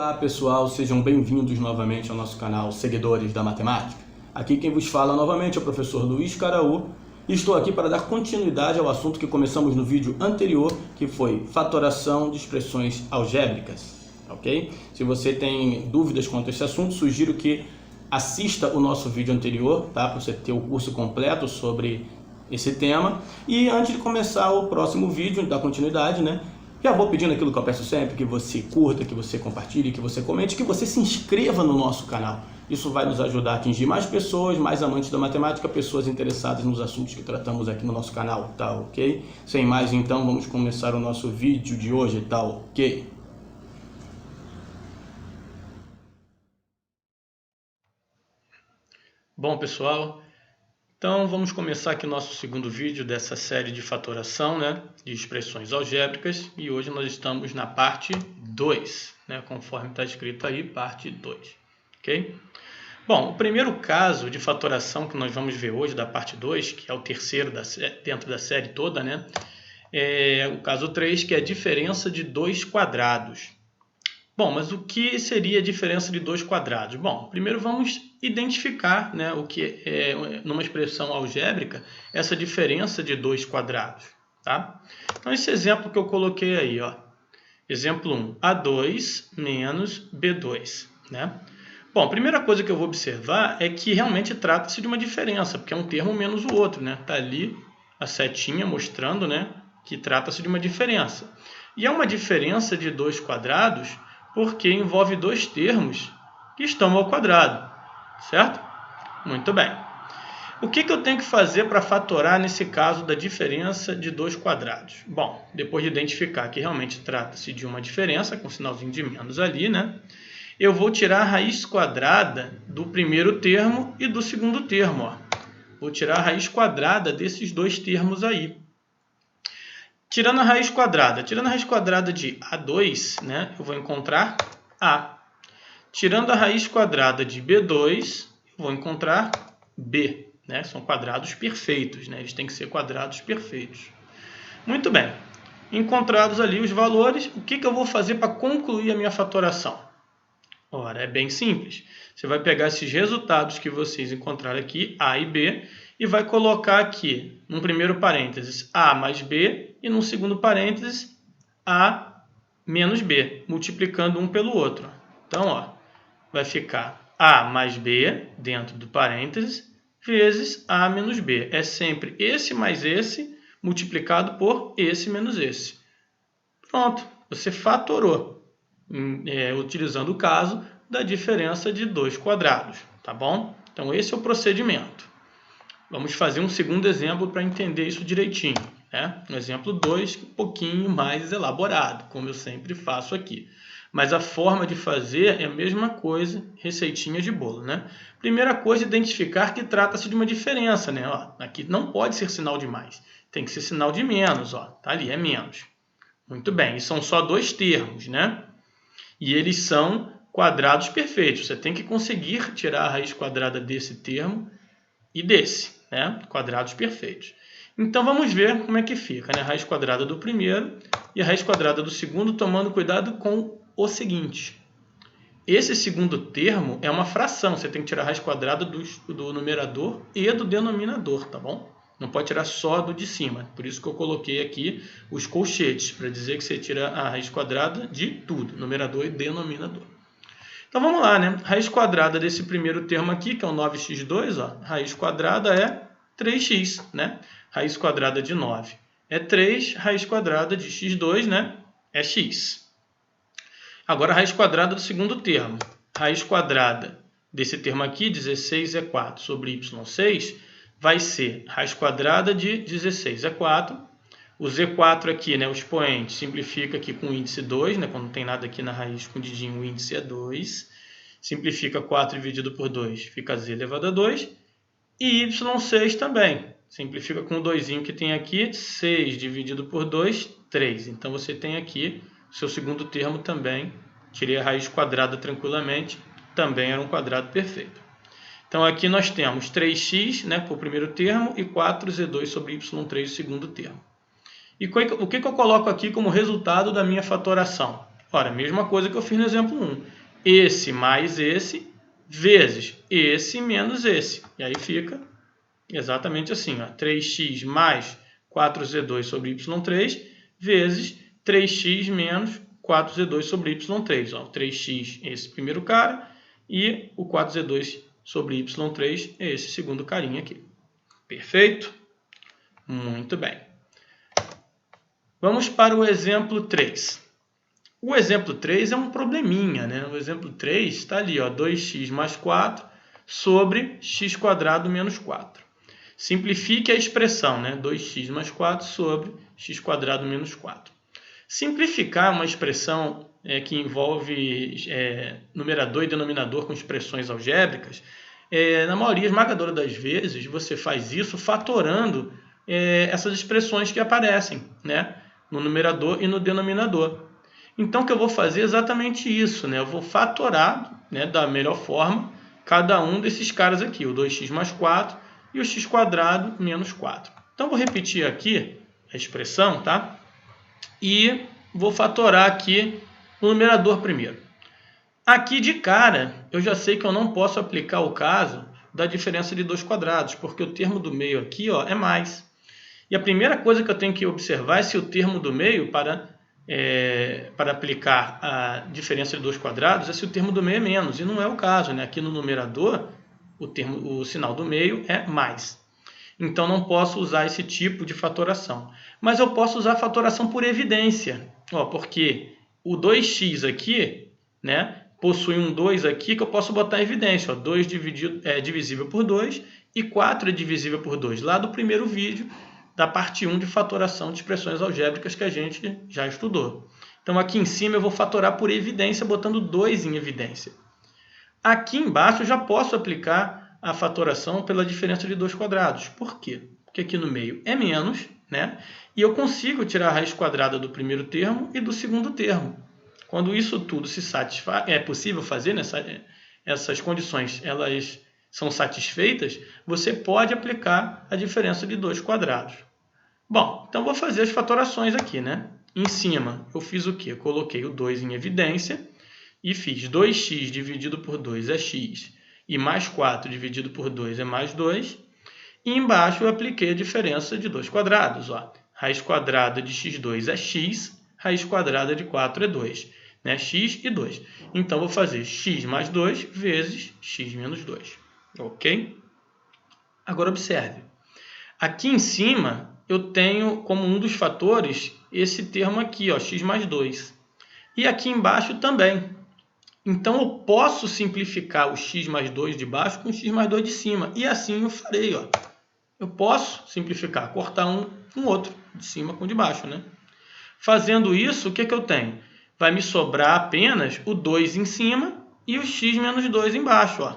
Olá pessoal, sejam bem-vindos novamente ao nosso canal Seguidores da Matemática. Aqui quem vos fala novamente é o professor Luiz Caraú e estou aqui para dar continuidade ao assunto que começamos no vídeo anterior, que foi fatoração de expressões algébricas, ok? Se você tem dúvidas quanto a esse assunto, sugiro que assista o nosso vídeo anterior, tá? Para você ter o curso completo sobre esse tema. E antes de começar o próximo vídeo, dar continuidade, né? Já vou pedindo aquilo que eu peço sempre, que você curta, que você compartilhe, que você comente, que você se inscreva no nosso canal. Isso vai nos ajudar a atingir mais pessoas, mais amantes da matemática, pessoas interessadas nos assuntos que tratamos aqui no nosso canal, tá ok? Sem mais então, vamos começar o nosso vídeo de hoje, tá ok? Bom pessoal, então vamos começar aqui o nosso segundo vídeo dessa série de fatoração, né, de expressões algébricas, e hoje nós estamos na parte 2, né, conforme está escrito aí, parte 2, ok? Bom, o primeiro caso de fatoração que nós vamos ver hoje da parte 2, que é o terceiro dentro da série toda, né, é o caso 3, que é a diferença de dois quadrados. Bom, mas o que seria a diferença de dois quadrados? Bom, primeiro vamos identificar, né, o que é, numa expressão algébrica, essa diferença de dois quadrados. Tá? Então, esse exemplo que eu coloquei aí, ó, exemplo 1, A2 menos B2. Né? Bom, a primeira coisa que eu vou observar é que realmente trata-se de uma diferença, porque é um termo menos o outro. Está ali a setinha mostrando, né, que trata-se de uma diferença. E é uma diferença de dois quadrados porque envolve dois termos que estão ao quadrado, certo? Muito bem. O que eu tenho que fazer para fatorar nesse caso da diferença de dois quadrados? Bom, depois de identificar que realmente trata-se de uma diferença, com um sinalzinho de menos ali, né? Eu vou tirar a raiz quadrada do primeiro termo e do segundo termo. Ó. Vou tirar a raiz quadrada desses dois termos aí. Tirando a raiz quadrada de A2, né, eu vou encontrar A. Tirando a raiz quadrada de B2, eu vou encontrar B. Né? São quadrados perfeitos, né? Eles têm que ser quadrados perfeitos. Muito bem. Encontrados ali os valores, o que eu vou fazer para concluir a minha fatoração? Ora, é bem simples. Você vai pegar esses resultados que vocês encontraram aqui, A e B, e vai colocar aqui, num primeiro parênteses, A mais B, e num segundo parênteses, A menos B, multiplicando um pelo outro. Então, ó, vai ficar A mais B, dentro do parênteses, vezes A menos B. É sempre esse mais esse, multiplicado por esse menos esse. Pronto, você fatorou. Utilizando o caso da diferença de dois quadrados, tá bom? Então, esse é o procedimento. Vamos fazer um segundo exemplo para entender isso direitinho, né? Um exemplo 2, um pouquinho mais elaborado, como eu sempre faço aqui. Mas a forma de fazer é a mesma coisa, receitinha de bolo, né? Primeira coisa, identificar que trata-se de uma diferença, né? Ó, aqui não pode ser sinal de mais, tem que ser sinal de menos, ó. Tá ali, é menos. Muito bem, e são só dois termos, né? E eles são quadrados perfeitos. Você tem que conseguir tirar a raiz quadrada desse termo e desse, né? Quadrados perfeitos. Então, vamos ver como é que fica, né? A raiz quadrada do primeiro e a raiz quadrada do segundo, tomando cuidado com o seguinte. Esse segundo termo é uma fração. Você tem que tirar a raiz quadrada do numerador e do denominador, tá bom? Não pode tirar só do de cima. Por isso que eu coloquei aqui os colchetes, para dizer que você tira a raiz quadrada de tudo, numerador e denominador. Então vamos lá, né? Raiz quadrada desse primeiro termo aqui, que é o 9x2, ó, raiz quadrada é 3x, né? Raiz quadrada de 9 é 3, raiz quadrada de x2, né? É x. Agora a raiz quadrada do segundo termo. Raiz quadrada desse termo aqui, 16 é 4 sobre y6, vai ser raiz quadrada de 16 é 4. O Z4 aqui, né, o expoente, simplifica aqui com o índice 2, né, quando não tem nada aqui na raiz escondidinho, o índice é 2. Simplifica 4 dividido por 2, fica z elevado a 2. E y6 também. Simplifica com o 2 que tem aqui, 6 dividido por 2, 3. Então, você tem aqui o seu segundo termo também. Tirei a raiz quadrada tranquilamente, também era um quadrado perfeito. Então, aqui nós temos 3x, né, para o primeiro termo, e 4z2 sobre y3, o segundo termo. E o que eu coloco aqui como resultado da minha fatoração? Ora, a mesma coisa que eu fiz no exemplo 1. Esse mais esse vezes esse menos esse. E aí fica exatamente assim, ó, 3x mais 4z2 sobre y3 vezes 3x menos 4z2 sobre y3. Ó, 3x esse primeiro cara e o 4z2 sobre y3 é esse segundo carinha aqui. Perfeito? Muito bem. Vamos para o exemplo 3. O exemplo 3 é um probleminha, né? O exemplo 3 está ali, ó, 2x mais 4 sobre x² menos 4. Simplifique a expressão, né? 2x mais 4 sobre x² menos 4. Simplificar uma expressão que envolve numerador e denominador com expressões algébricas, na maioria esmagadora das vezes, você faz isso fatorando essas expressões que aparecem, né? No numerador e no denominador. Então, o que eu vou fazer é exatamente isso, né? Eu vou fatorar, né, da melhor forma cada um desses caras aqui, o 2x mais 4 e o x² menos 4. Então, vou repetir aqui a expressão, tá? E vou fatorar aqui o numerador primeiro. Aqui de cara, eu já sei que eu não posso aplicar o caso da diferença de dois quadrados, porque o termo do meio aqui, ó, é mais. E a primeira coisa que eu tenho que observar é se o termo do meio, para aplicar a diferença de dois quadrados, é se o termo do meio é menos. E não é o caso, né? Aqui no numerador, o sinal do meio é mais. Então, não posso usar esse tipo de fatoração. Mas eu posso usar a fatoração por evidência. Ó, porque o 2x aqui, né, possui um 2 aqui que eu posso botar em evidência. Ó, 2 é divisível por 2 e 4 é divisível por 2. Lá do primeiro vídeo, da parte 1 de fatoração de expressões algébricas que a gente já estudou. Então, aqui em cima eu vou fatorar por evidência, botando 2 em evidência. Aqui embaixo eu já posso aplicar a fatoração pela diferença de dois quadrados. Por quê? Porque aqui no meio é menos, né? E eu consigo tirar a raiz quadrada do primeiro termo e do segundo termo. Quando isso tudo se satisfaz, é possível fazer, essas condições elas são satisfeitas, você pode aplicar a diferença de dois quadrados. Bom, então vou fazer as fatorações aqui, né? Em cima eu fiz o quê? Eu coloquei o 2 em evidência e fiz 2x dividido por 2 é x e mais 4 dividido por 2 é mais 2. E embaixo eu apliquei a diferença de dois quadrados. Ó. Raiz quadrada de x2 é x, raiz quadrada de 4 é 2. Né? X e 2. Então, vou fazer x mais 2 vezes x menos 2. Ok? Agora, observe. Aqui em cima, eu tenho como um dos fatores esse termo aqui, ó, x mais 2. E aqui embaixo também. Então, eu posso simplificar o x mais 2 de baixo com o x mais 2 de cima. E assim eu farei. Ó. Eu posso simplificar, cortar um com o outro, de cima com o de baixo. Né? Fazendo isso, o que eu tenho? Vai me sobrar apenas o 2 em cima e o x menos 2 embaixo. Ó.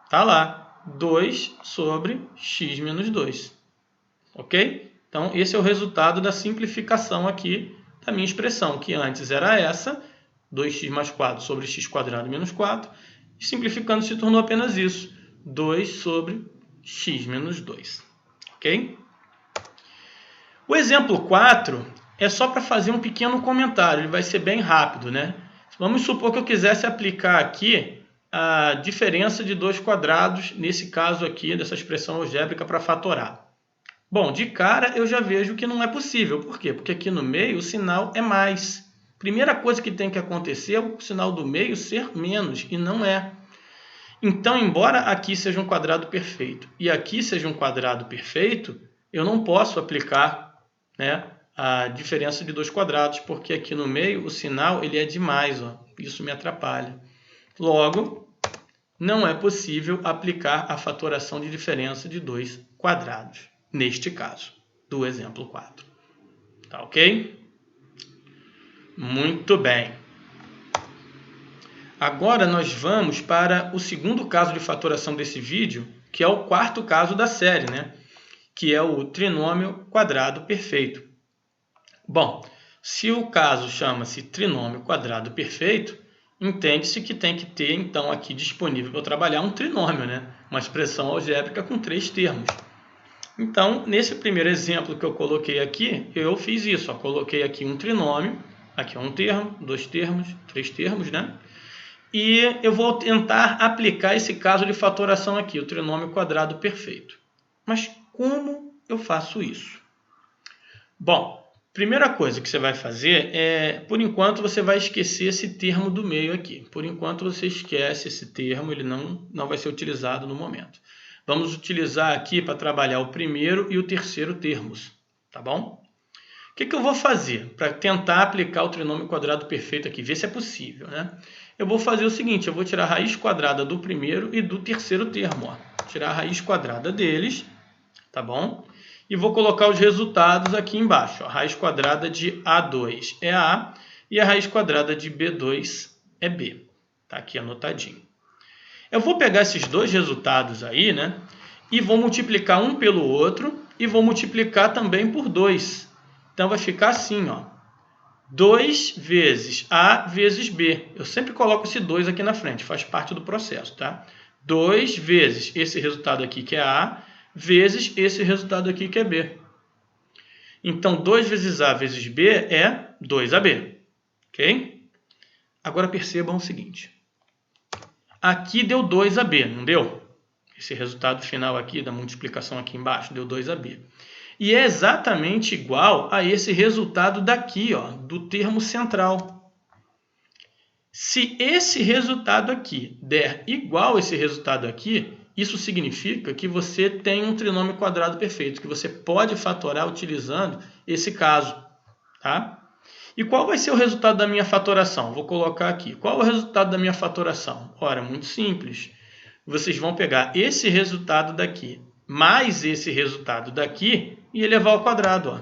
Tá lá, 2 sobre x menos 2. Ok? Então, esse é o resultado da simplificação aqui da minha expressão, que antes era essa, 2x mais 4 sobre x² menos 4, e simplificando se tornou apenas isso, 2 sobre x menos 2. Ok? O exemplo 4 é só para fazer um pequeno comentário, ele vai ser bem rápido, né? Vamos supor que eu quisesse aplicar aqui a diferença de dois quadrados, nesse caso aqui, dessa expressão algébrica para fatorar. Bom, de cara eu já vejo que não é possível. Por quê? Porque aqui no meio o sinal é mais. Primeira coisa que tem que acontecer é o sinal do meio ser menos, e não é. Então, embora aqui seja um quadrado perfeito e aqui seja um quadrado perfeito, eu não posso aplicar, né, a diferença de dois quadrados, porque aqui no meio o sinal ele é de mais. Ó. Isso me atrapalha. Logo, não é possível aplicar a fatoração de diferença de dois quadrados, neste caso, do exemplo 4. Tá ok? Muito bem. Agora nós vamos para o segundo caso de fatoração desse vídeo, que é o quarto caso da série, né? Que é o trinômio quadrado perfeito. Bom, se o caso chama-se trinômio quadrado perfeito, entende-se que tem que ter, então, aqui disponível para eu trabalhar um trinômio, né? Uma expressão algébrica com 3 termos. Então, nesse primeiro exemplo que eu coloquei aqui, eu fiz isso. Ó, coloquei aqui um trinômio Aqui é um termo, 2 termos, 3 termos, né? E eu vou tentar aplicar esse caso de fatoração aqui, o trinômio quadrado perfeito. Mas como eu faço isso? Bom, primeira coisa que você vai fazer é, por enquanto, você vai esquecer esse termo do meio aqui. Por enquanto, você esquece esse termo, ele não vai ser utilizado no momento. Vamos utilizar aqui para trabalhar o primeiro e o terceiro termos, tá bom? O que eu vou fazer para tentar aplicar o trinômio quadrado perfeito aqui? Ver se é possível, né? Eu vou fazer o seguinte, eu vou tirar a raiz quadrada do primeiro e do terceiro termo, ó. Tirar a raiz quadrada deles, tá bom? E vou colocar os resultados aqui embaixo. A raiz quadrada de A2 é A e a raiz quadrada de B2 é B. Tá aqui anotadinho. Eu vou pegar esses dois resultados aí, né? E vou multiplicar um pelo outro e vou multiplicar também por 2. Então vai ficar assim, ó. 2 vezes A vezes B. Eu sempre coloco esse 2 aqui na frente, faz parte do processo, tá? 2 vezes esse resultado aqui que é A vezes esse resultado aqui que é B. Então, 2 vezes A vezes B é 2AB, ok? Agora percebam o seguinte. Aqui deu 2AB, não deu? Esse resultado final aqui, da multiplicação aqui embaixo, deu 2AB. E é exatamente igual a esse resultado daqui, ó, do termo central. Se esse resultado aqui der igual a esse resultado aqui, isso significa que você tem um trinômio quadrado perfeito, que você pode fatorar utilizando esse caso, tá? E qual vai ser o resultado da minha fatoração? Vou colocar aqui. Qual é o resultado da minha fatoração? Ora, muito simples. Vocês vão pegar esse resultado daqui, mais esse resultado daqui, e elevar ao quadrado, ó.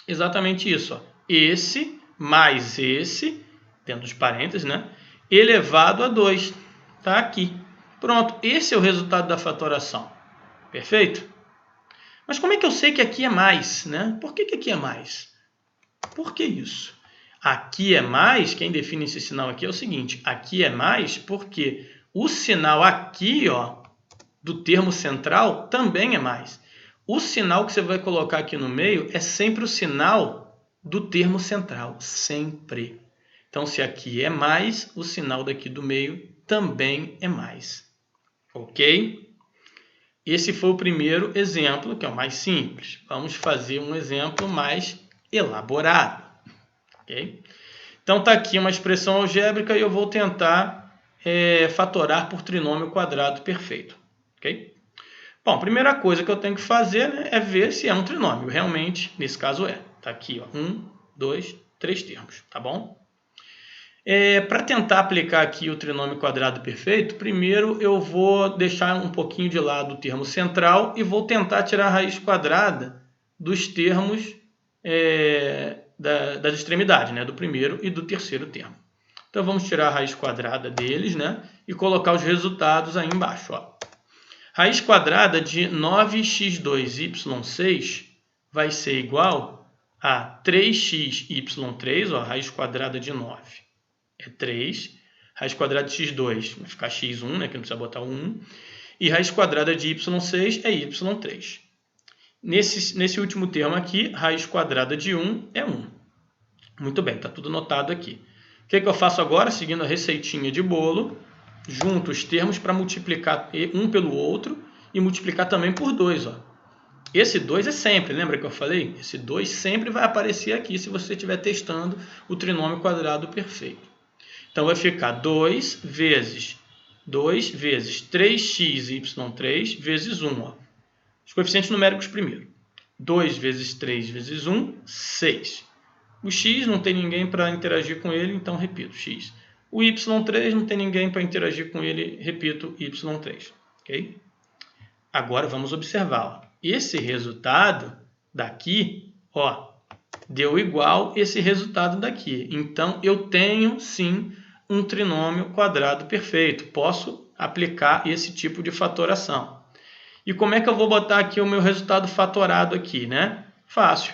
Exatamente isso, ó. Esse mais esse, dentro dos parênteses, né? Elevado a 2. Tá aqui. Pronto, esse é o resultado da fatoração. Perfeito? Mas como é que eu sei que aqui é mais, né? Por que aqui é mais? Por que isso? Aqui é mais, quem define esse sinal aqui é o seguinte, aqui é mais porque o sinal aqui, ó, do termo central também é mais. O sinal que você vai colocar aqui no meio é sempre o sinal do termo central, sempre. Então, se aqui é mais, o sinal daqui do meio também é mais. Ok? Esse foi o primeiro exemplo, que é o mais simples. Vamos fazer um exemplo mais elaborado. Ok? Então, está aqui uma expressão algébrica e eu vou tentar fatorar por trinômio quadrado perfeito. Ok? Bom, a primeira coisa que eu tenho que fazer, né, é ver se é um trinômio. Realmente, nesse caso é. Está aqui, ó, 1, 2, 3 termos. Tá bom? Para tentar aplicar aqui o trinômio quadrado perfeito, primeiro eu vou deixar um pouquinho de lado o termo central e vou tentar tirar a raiz quadrada dos termos das extremidades, né, do primeiro e do terceiro termo. Então vamos tirar a raiz quadrada deles, né, e colocar os resultados aí embaixo. Ó. Raiz quadrada de 9x2y6 vai ser igual a 3xy3, ó, raiz quadrada de 9. É 3, raiz quadrada de x2 vai ficar x1, né, que não precisa botar o 1, e raiz quadrada de y6 é y3. Nesse último termo aqui, raiz quadrada de 1 é 1. Muito bem, está tudo anotado aqui. O que eu faço agora? Seguindo a receitinha de bolo, junto os termos para multiplicar um pelo outro e multiplicar também por 2. Ó. Esse 2 é sempre, lembra que eu falei? Esse 2 sempre vai aparecer aqui se você estiver testando o trinômio quadrado perfeito. Então, vai ficar 2 vezes 3xy3 vezes 1. Ó. Os coeficientes numéricos primeiro. 2 vezes 3 vezes 1, 6. O x não tem ninguém para interagir com ele, então repito, x. O y3 não tem ninguém para interagir com ele, repito, y3. Okay? Agora, vamos observar. Ó. Esse resultado daqui, ó, deu igual esse resultado daqui. Então, eu tenho, sim, um trinômio quadrado perfeito. Posso aplicar esse tipo de fatoração. E como é que eu vou botar aqui o meu resultado fatorado aqui, né? Fácil.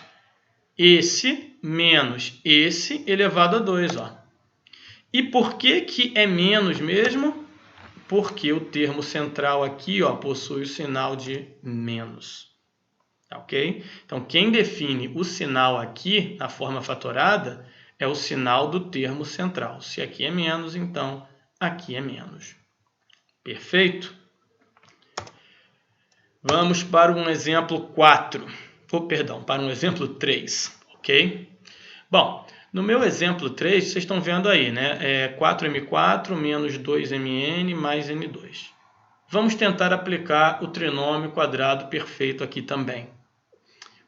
Esse menos esse elevado a 2, ó. E por que é menos mesmo? Porque o termo central aqui, ó, possui o sinal de menos. Ok? Então, quem define o sinal aqui, na forma fatorada, é o sinal do termo central. Se aqui é menos, então aqui é menos. Perfeito? Vamos para um exemplo 4. Para um exemplo 3, ok? Bom, no meu exemplo 3, vocês estão vendo aí, né? É 4m4 menos 2mn mais n2. Vamos tentar aplicar o trinômio quadrado perfeito aqui também.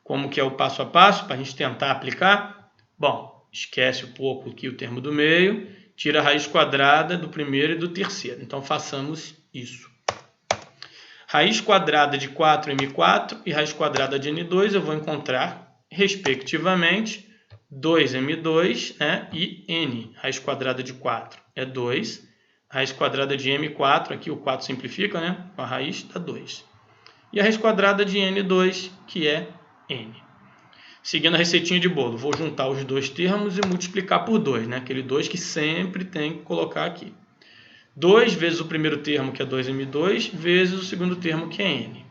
Como que é o passo a passo para a gente tentar aplicar? Bom, esquece um pouco aqui o termo do meio, tira a raiz quadrada do primeiro e do terceiro. Então, façamos isso. Raiz quadrada de 4m4 e raiz quadrada de n2 eu vou encontrar, respectivamente, 2m2, né, e n. Raiz quadrada de 4 é 2. Raiz quadrada de m4, aqui o 4 simplifica, né, com a raiz dá 2. E a raiz quadrada de n2, que é n. Seguindo a receitinha de bolo, vou juntar os dois termos e multiplicar por 2, né, aquele 2 que sempre tem que colocar aqui. 2 vezes o primeiro termo, que é 2m2, vezes o segundo termo, que é n.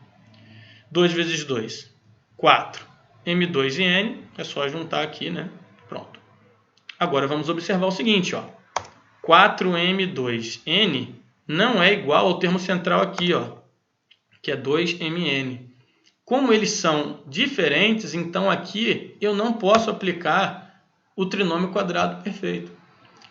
2 vezes 2, 4. m2 e n, é só juntar aqui, né? Pronto. Agora vamos observar o seguinte, ó. 4m2n não é igual ao termo central aqui, ó, que é 2mn. Como eles são diferentes, então aqui eu não posso aplicar o trinômio quadrado perfeito.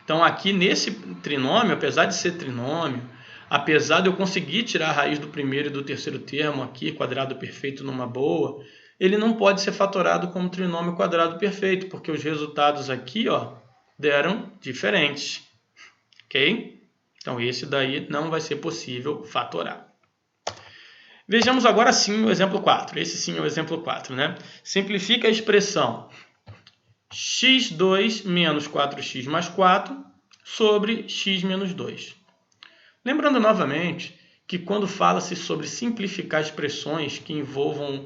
Então, aqui nesse trinômio, apesar de ser trinômio, apesar de eu conseguir tirar a raiz do primeiro e do terceiro termo aqui, quadrado perfeito numa boa, ele não pode ser fatorado como trinômio quadrado perfeito, porque os resultados aqui, ó, deram diferentes. Ok? Então, esse daí não vai ser possível fatorar. Vejamos agora sim o exemplo 4. Esse sim é o exemplo 4, né? Simplifica a expressão x2 menos 4x mais 4 sobre x menos 2. Lembrando novamente que quando fala-se sobre simplificar expressões que envolvam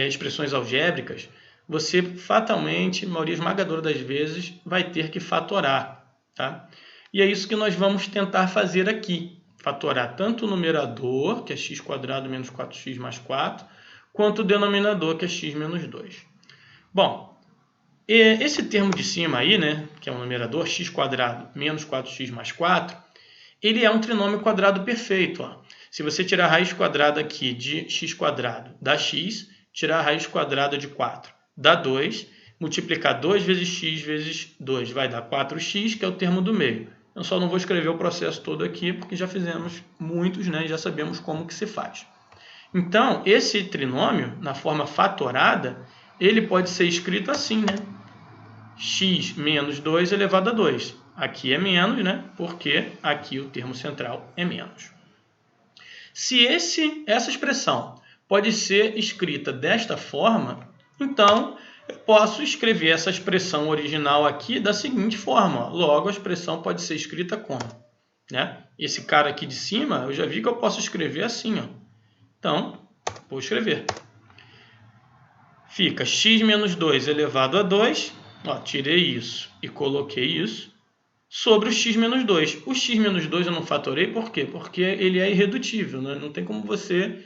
expressões algébricas, você fatalmente, maioria esmagadora das vezes, vai ter que fatorar. Tá? E é isso que nós vamos tentar fazer aqui. Fatorar tanto o numerador, que é x² menos 4x mais 4, quanto o denominador, que é x menos 2. Bom, esse termo de cima aí, né, que é o numerador, x² menos 4x mais 4, ele é um trinômio quadrado perfeito. Ó. Se você tirar a raiz quadrada aqui de x² dá x, tirar a raiz quadrada de 4 dá 2, multiplicar 2 vezes x vezes 2 vai dar 4x, que é o termo do meio. Eu só não vou escrever o processo todo aqui, porque já fizemos muitos, né, e já sabemos como que se faz. Então, esse trinômio, na forma fatorada, ele pode ser escrito assim, né? X menos 2 elevado a 2. Aqui é menos, né? Porque aqui o termo central é menos. Se essa expressão pode ser escrita desta forma, então eu posso escrever essa expressão original aqui da seguinte forma. Logo, a expressão pode ser escrita como? Né? Esse cara aqui de cima, eu já vi que eu posso escrever assim. Ó. Então, vou escrever. Fica x menos 2 elevado a 2. Ó, tirei isso e coloquei isso sobre o x menos 2. O x menos 2 eu não fatorei, por quê? Porque ele é irredutível, né? Não tem como você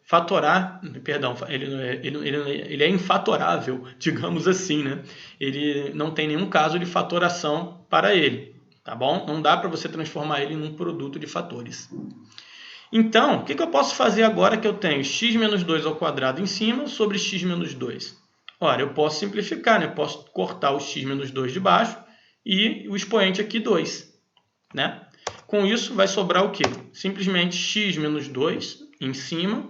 fatorar, perdão, ele é infatorável, digamos assim, né? Ele não tem nenhum caso de fatoração para ele, tá bom? Não dá para você transformar ele num produto de fatores. Então, o que eu posso fazer agora que eu tenho x menos 2 ao quadrado em cima sobre x menos 2? Ora, eu posso simplificar, né? Posso cortar o x menos 2 de baixo e o expoente aqui 2. Né? Com isso, vai sobrar o quê? Simplesmente x menos 2 em cima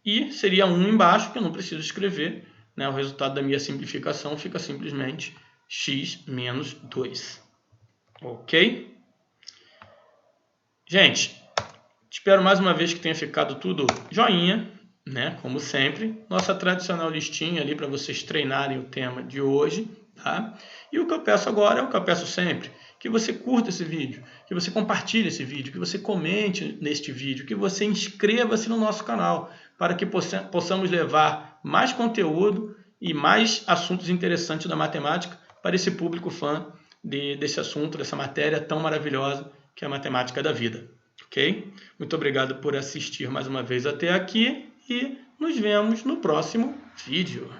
e seria 1 embaixo, que eu não preciso escrever. Né? O resultado da minha simplificação fica simplesmente x menos 2. Ok? Gente, espero mais uma vez que tenha ficado tudo joinha, né? Como sempre. Nossa tradicional listinha ali para vocês treinarem o tema de hoje. Tá? E o que eu peço agora é o que eu peço sempre. Que você curta esse vídeo, que você compartilhe esse vídeo, que você comente neste vídeo, que você inscreva-se no nosso canal, para que possamos levar mais conteúdo e mais assuntos interessantes da matemática para esse público fã desse assunto, dessa matéria tão maravilhosa que é a matemática da vida. Ok? Muito obrigado por assistir mais uma vez até aqui e nos vemos no próximo vídeo.